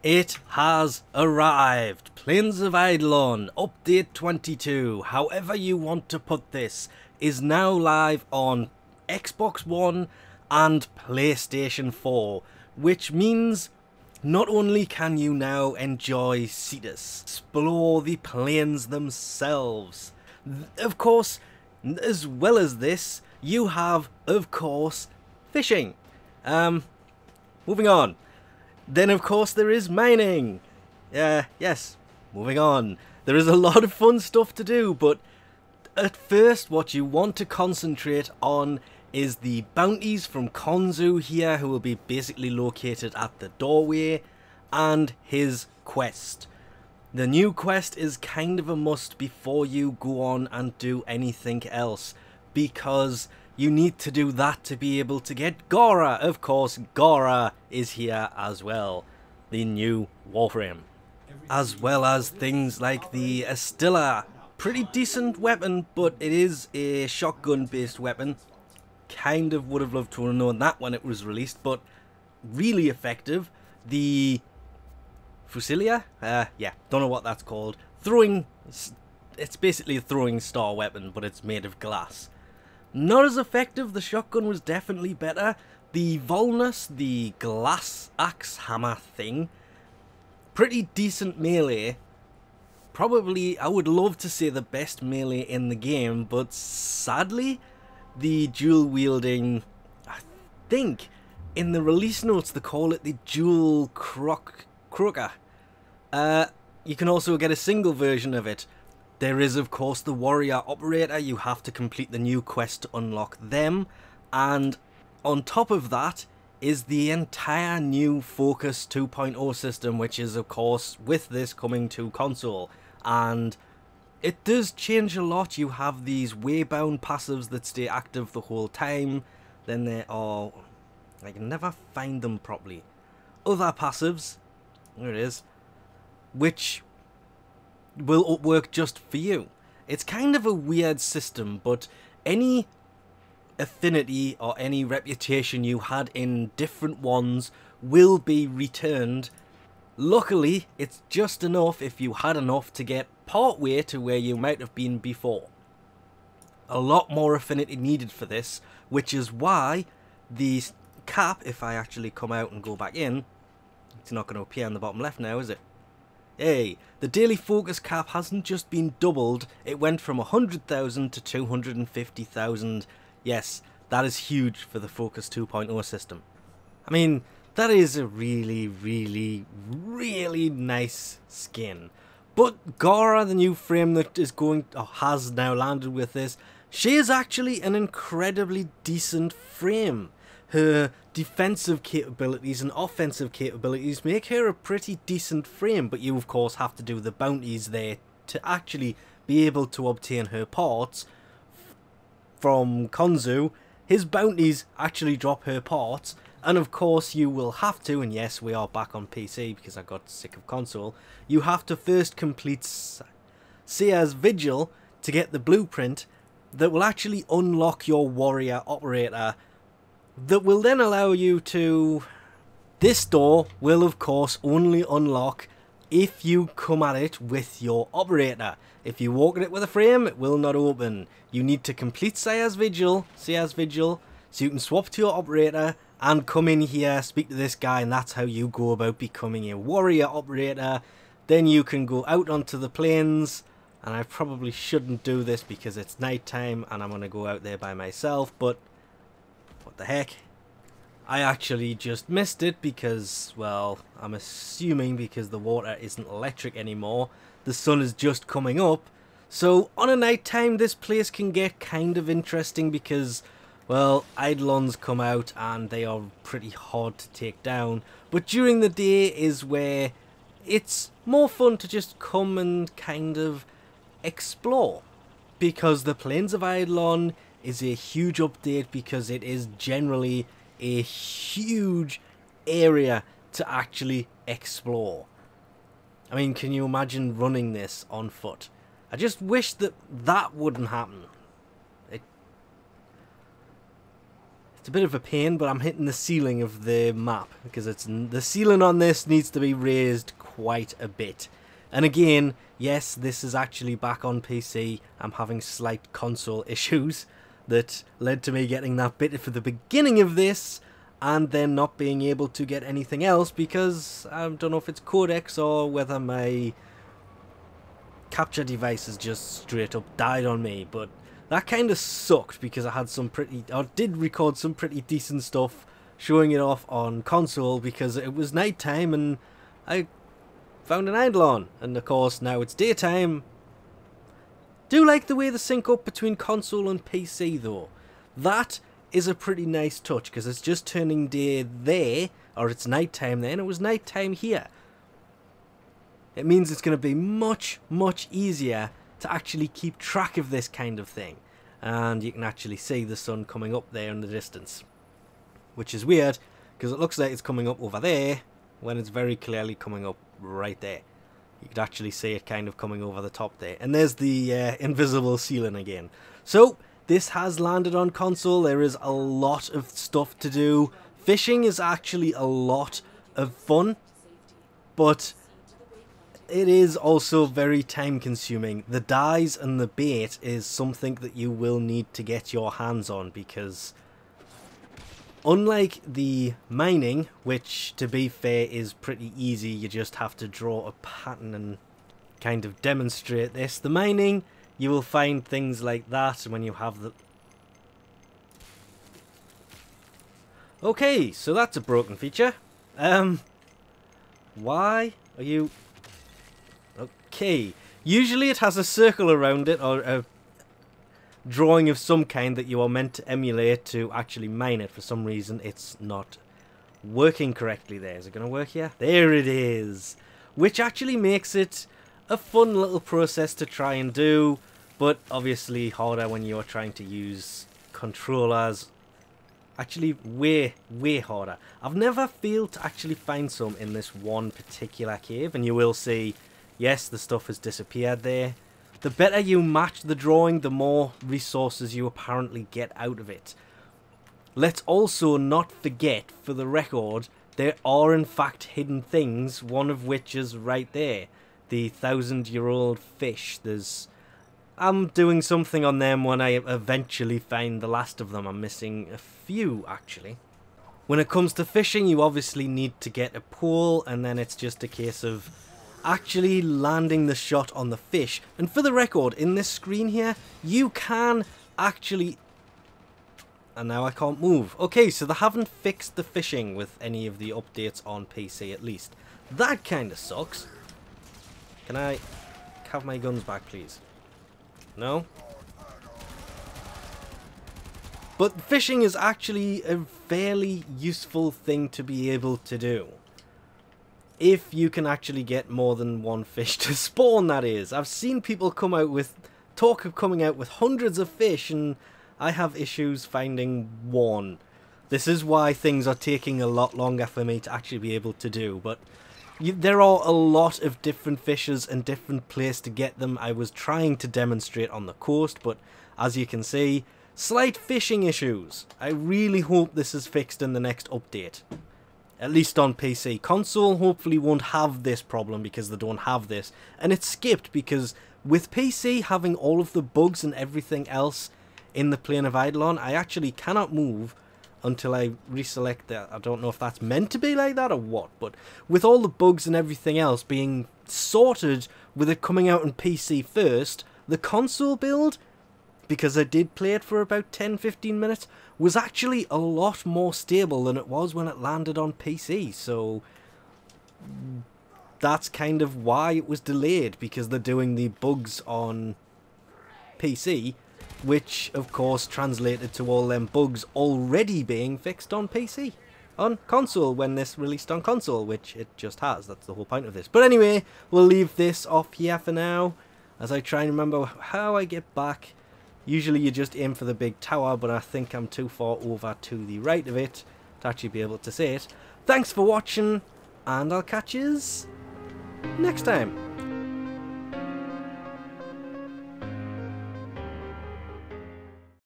It has arrived! Plains of Eidolon, update 22, however you want to put this, is now live on Xbox One and PlayStation 4, which means not only can you now enjoy Cetus, explore the plains themselves, of course, as well as this, you have, of course, fishing. Moving on. Then, of course, there is mining. Yes, moving on. There is a lot of fun stuff to do, but at first, what you want to concentrate on is the bounties from Konzu here, who will be basically located at the doorway, and his quest. The new quest is kind of a must before you go on and do anything else, because you need to do that to be able to get Gora. Of course, Gora is here as well, the new Warframe. As well as things like the Astilla. Pretty decent weapon, but it is a shotgun based weapon. Kind of would have loved to have known that when it was released, but really effective. The Fusilia? Yeah, don't know what that's called. It's basically a throwing star weapon, but it's made of glass. Not as effective, the shotgun was definitely better. The Volnus, the glass axe hammer thing, pretty decent melee. Probably, I would love to say the best melee in the game, but sadly, the dual wielding, I think, in the release notes they call it the dual croaker. You can also get a single version of it. There is, of course, the warrior operator. You have to complete the new quest to unlock them. And on top of that is the entire new Focus 2.0 system, which is, of course, with this coming to console. And it does change a lot. You have these waybound passives that stay active the whole time. Then there are, I can never find them properly, other passives, there it is, which will work just for you. It's kind of a weird system, but any affinity or any reputation you had in different ones will be returned. Luckily, it's just enough if you had enough to get part way to where you might have been before. A lot more affinity needed for this, which is why the cap, if I actually come out and go back in, it's not going to appear on the bottom left now, is it? Hey, the daily focus cap hasn't just been doubled, it went from 100,000 to 250,000. Yes, that is huge for the Focus 2.0 system. I mean, that is a really, really, really nice skin. But Gora, the new frame that is has now landed with this, she is actually an incredibly decent frame. Her defensive capabilities and offensive capabilities make her a pretty decent frame, but you of course have to do the bounties there to actually be able to obtain her parts from Konzu. His bounties actually drop her parts, and of course you will have to, and yes, we are back on PC because I got sick of console, you have to first complete Sea's Vigil to get the blueprint that will actually unlock your warrior operator, that will then allow you to... This door will of course only unlock if you come at it with your operator. If you walk at it with a frame, it will not open. You need to complete Sea's Vigil, so you can swap to your operator and come in here, speak to this guy, and that's how you go about becoming a warrior operator. Then you can go out onto the plains, and I probably shouldn't do this because it's nighttime and I'm going to go out there by myself, but what the heck. I actually just missed it because, well, I'm assuming because the water isn't electric anymore, the sun is just coming up. So on a night time, this place can get kind of interesting because, well, Eidolons come out and they are pretty hard to take down. But during the day is where it's more fun to just come and kind of explore. Because the Plains of Eidolon is a huge update because it is generally a huge area to actually explore. I mean, can you imagine running this on foot? I just wish that that wouldn't happen. It's a bit of a pain, but I'm hitting the ceiling of the map because the ceiling on this needs to be raised quite a bit. And again, yes, this is actually back on PC. I'm having slight console issues that led to me getting that bit for the beginning of this and then not being able to get anything else because I don't know if it's codecs or whether my capture device has just straight up died on me. But that kind of sucked because I had did record some pretty decent stuff showing it off on console because it was nighttime and I found an eidolon, and of course now it's daytime. Do like the way they sync up between console and PC though. That is a pretty nice touch because it's just turning day there, or it's nighttime there, and it was nighttime here. It means it's going to be much easier to actually keep track of this kind of thing. And you can actually see the sun coming up there in the distance. Which is weird, because it looks like it's coming up over there, when it's very clearly coming up right there. You could actually see it kind of coming over the top there. And there's the invisible ceiling again. So, this has landed on console. There is a lot of stuff to do. Fishing is actually a lot of fun, but it is also very time consuming. The dyes and the bait is something that you will need to get your hands on because unlike the mining, which to be fair is pretty easy, you just have to draw a pattern and kind of demonstrate this. The mining, you will find things like that when you have the... Okay, so that's a broken feature. Why are you... Okay, usually it has a circle around it or a drawing of some kind that you are meant to emulate to actually mine it. For some reason it's not working correctly there. Is it going to work here? There it is! Which actually makes it a fun little process to try and do, but obviously harder when you're trying to use controllers. Actually way harder. I've never failed to actually find some in this one particular cave, and you will see, yes, the stuff has disappeared there. The better you match the drawing, the more resources you apparently get out of it. Let's also not forget, for the record, there are in fact hidden things, one of which is right there. The 1,000-year-old fish. I'm doing something on them when I eventually find the last of them. I'm missing a few, actually. When it comes to fishing, you obviously need to get a pole, and then it's just a case of actually landing the shot on the fish. And for the record, in this screen here, you can actually... And now I can't move. Okay, so they haven't fixed the fishing with any of the updates on PC, at least. That kind of sucks. Can I have my guns back, please? No? But fishing is actually a fairly useful thing to be able to do. If you can actually get more than one fish to spawn, that is. I've seen people come out with talk of coming out with hundreds of fish, and I have issues finding one. This is why things are taking a lot longer for me to actually be able to do, but there are a lot of different fishes and different places to get them. I was trying to demonstrate on the coast, but as you can see, slight fishing issues. I really hope this is fixed in the next update. At least on PC. Console hopefully won't have this problem because they don't have this. And it's skipped because with PC having all of the bugs and everything else in the plane of Eidolon, I actually cannot move until I reselect that. I don't know if that's meant to be like that or what, but with all the bugs and everything else being sorted with it coming out on PC first, the console build, because I did play it for about 10-15 minutes, was actually a lot more stable than it was when it landed on PC. So that's kind of why it was delayed, because they're doing the bugs on PC, which of course translated to all them bugs already being fixed on PC. On console, when this released on console, which it just has. That's the whole point of this. But anyway, we'll leave this off here for now, as I try and remember how I get back. Usually you just aim for the big tower, but I think I'm too far over to the right of it to actually be able to see it. Thanks for watching, and I'll catch yous next time.